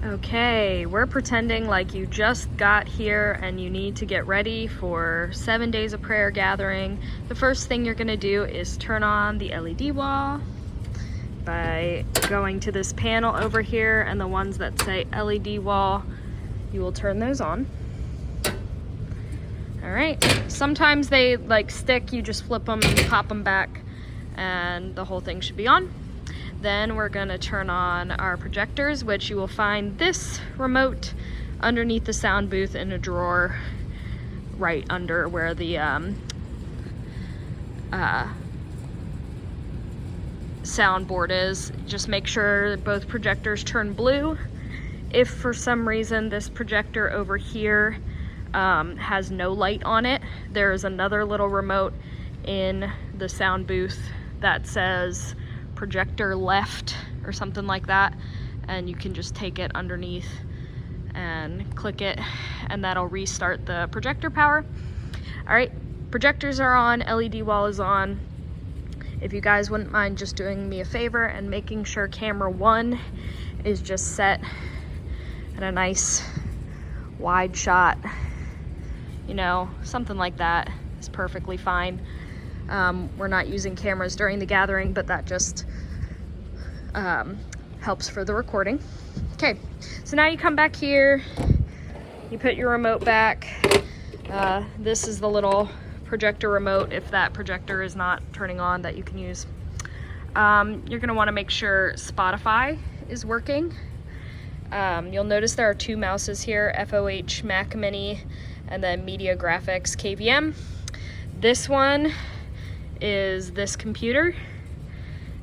Okay, we're pretending like you just got here and you need to get ready for 7 days of prayer gathering. The first thing you're gonna do is turn on the LED wall by going to this panel over here, and the ones that say LED wall, you will turn those on. All right, sometimes they like stick, you just flip them and pop them back and the whole thing should be on. Then we're gonna turn on our projectors, which you will find this remote underneath the sound booth in a drawer right under where the soundboard is. Just make sure both projectors turn blue. If for some reason this projector over here has no light on it, there is another little remote in the sound booth that says projector left or something like that, and you can just take it underneath and click it and that'll restart the projector power. All right, projectors are on, LED wall is on. If you guys wouldn't mind just doing me a favor and making sure camera 1 is just set at a nice wide shot, you know, something like that is perfectly fine. We're not using cameras during the gathering, but that just helps for the recording. Okay, so now you come back here, you put your remote back. This is the little projector remote if that projector is not turning on that you can use. You're gonna wanna make sure Spotify is working. You'll notice there are 2 mouses here, FOH Mac Mini and then Media Graphics KVM. This one is this computer,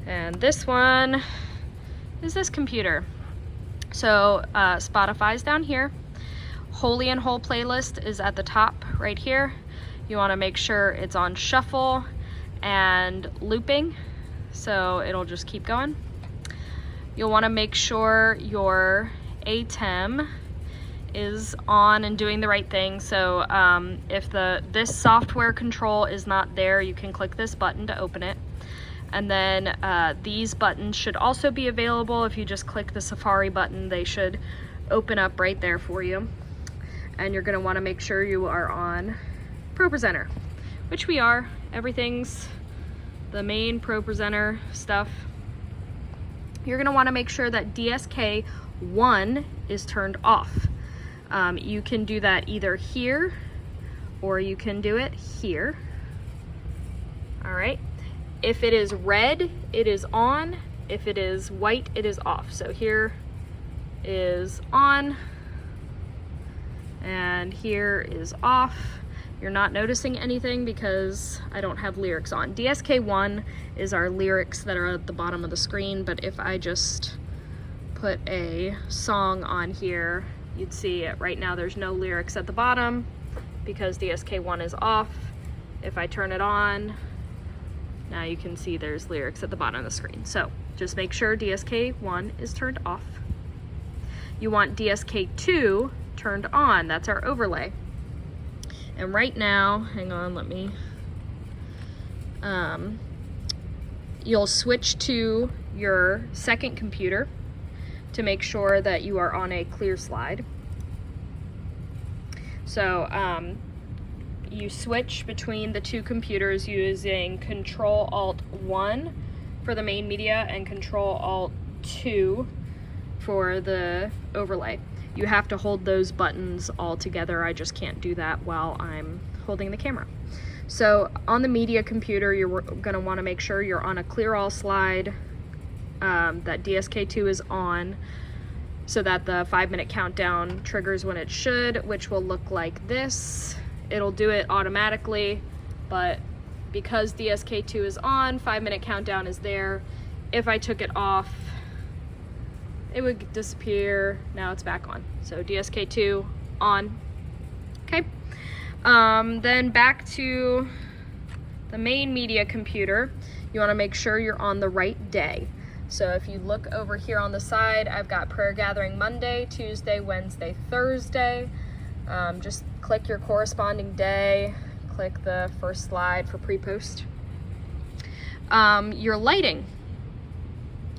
and this one is this computer. So Spotify's down here. Holy and Whole playlist is at the top right here. You want to make sure it's on shuffle and looping, so it'll just keep going. You'll want to make sure your ATEM is on and doing the right thing. So if this software control is not there, you can click this button to open it. And then these buttons should also be available. If you just click the Safari button, they should open up right there for you. And you're gonna wanna make sure you are on ProPresenter, which we are. Everything's the main ProPresenter stuff. You're gonna wanna make sure that DSK 1 is turned off. You can do that either here or you can do it here. All right. If it is red, it is on. If it is white, it is off. So here is on and here is off. You're not noticing anything because I don't have lyrics on. DSK1 is our lyrics that are at the bottom of the screen, but if I just put a song on here, you'd see it. Right now there's no lyrics at the bottom because DSK1 is off. If I turn it on, now you can see there's lyrics at the bottom of the screen. So just make sure DSK1 is turned off. You want DSK2 turned on, that's our overlay. And right now, hang on, let me, you'll switch to your second computer to make sure that you are on a clear slide. So you switch between the 2 computers using Control-Alt-1 for the main media and Control-Alt-2 for the overlay. You have to hold those buttons all together. I just can't do that while I'm holding the camera. So on the media computer, you're gonna wanna make sure you're on a clear all slide, that DSK2 is on, so that the 5-minute countdown triggers when it should, which will look like this. It'll do it automatically, but because DSK2 is on, 5-minute countdown is there. If I took it off, it would disappear. Now it's back on. So DSK2 on. Okay. Then back to the main media computer, you want to make sure you're on the right day. So if you look over here on the side, I've got prayer gathering Monday, Tuesday, Wednesday, Thursday. Just click your corresponding day, click the first slide for pre-post. Your lighting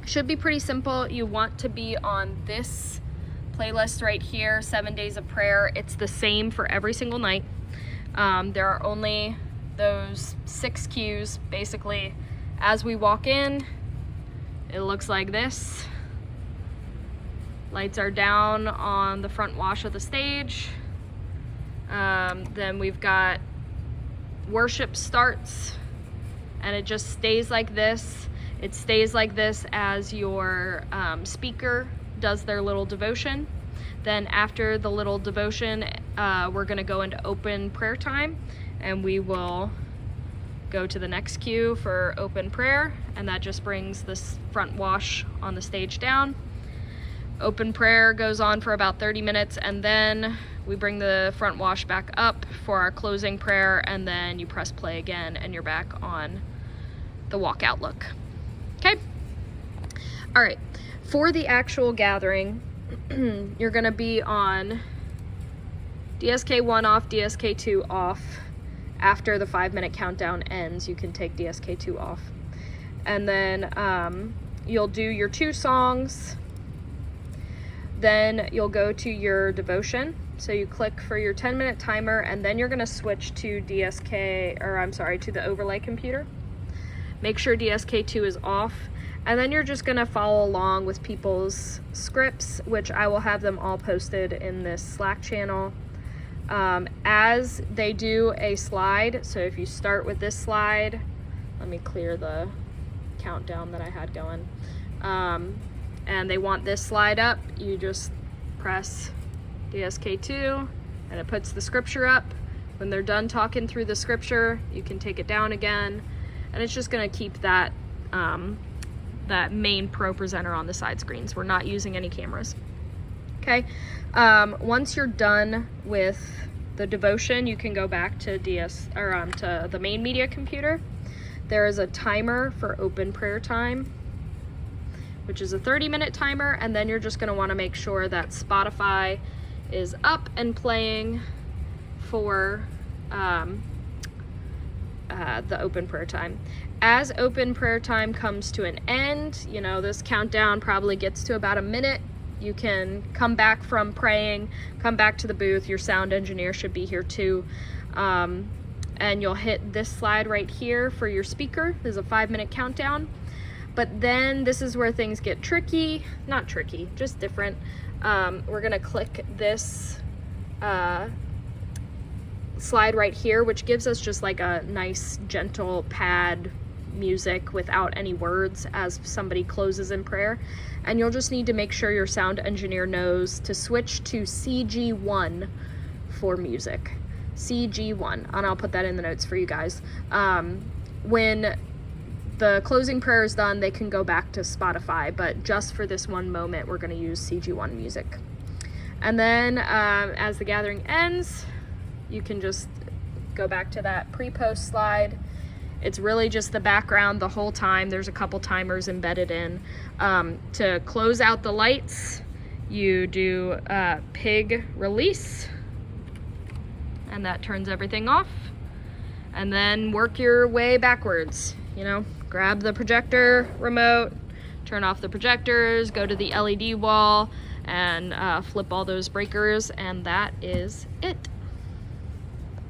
should be pretty simple. You want to be on this playlist right here, 7 Days of Prayer. It's the same for every single night. There are only those 6 cues. Basically, as we walk in, it looks like this. Lights are down on the front wash of the stage. Then we've got worship starts, and it just stays like this. It stays like this as your speaker does their little devotion. Then after the little devotion, we're gonna go into open prayer time, and we will go to the next cue for open prayer, and that just brings this front wash on the stage down. Open prayer goes on for about 30 minutes, and then we bring the front wash back up for our closing prayer, and then you press play again and you're back on the walkout look. Okay? All right, for the actual gathering, you're gonna be on DSK1 off, DSK2 off. After the 5-minute countdown ends, you can take DSK2 off. And then you'll do your 2 songs. Then you'll go to your devotion. So you click for your 10-minute timer, and then you're gonna switch to to the overlay computer. Make sure DSK2 is off, and then you're just gonna follow along with people's scripts, which I will have them all posted in this Slack channel. As they do a slide, so if you start with this slide, let me clear the countdown that I had going. And they want this slide up, you just press DSK2 and it puts the scripture up. When they're done talking through the scripture, you can take it down again, and it's just gonna keep that that main pro presenter on the side screens. We're not using any cameras. Okay, once you're done with the devotion, you can go back to to the main media computer. There is a timer for open prayer time, which is a 30-minute timer, and then you're just gonna wanna make sure that Spotify is up and playing for the open prayer time. As open prayer time comes to an end, you know, this countdown probably gets to about a minute. You can come back from praying, come back to the booth. Your sound engineer should be here too. And you'll hit this slide right here for your speaker. There's a 5-minute countdown. But then this is where things get tricky. Not tricky, just different. We're gonna click this slide right here, which gives us just like a nice gentle pad music without any words as somebody closes in prayer. And you'll just need to make sure your sound engineer knows to switch to CG1 for music. CG1, and I'll put that in the notes for you guys. When the closing prayer is done, they can go back to Spotify, but just for this one moment, we're gonna use CG1 music. And then as the gathering ends, you can just go back to that pre-post slide. It's really just the background the whole time. There's a couple timers embedded in. To close out the lights, you do pig release, and that turns everything off. And then work your way backwards, you know, grab the projector remote, turn off the projectors, go to the LED wall, and flip all those breakers, and that is it.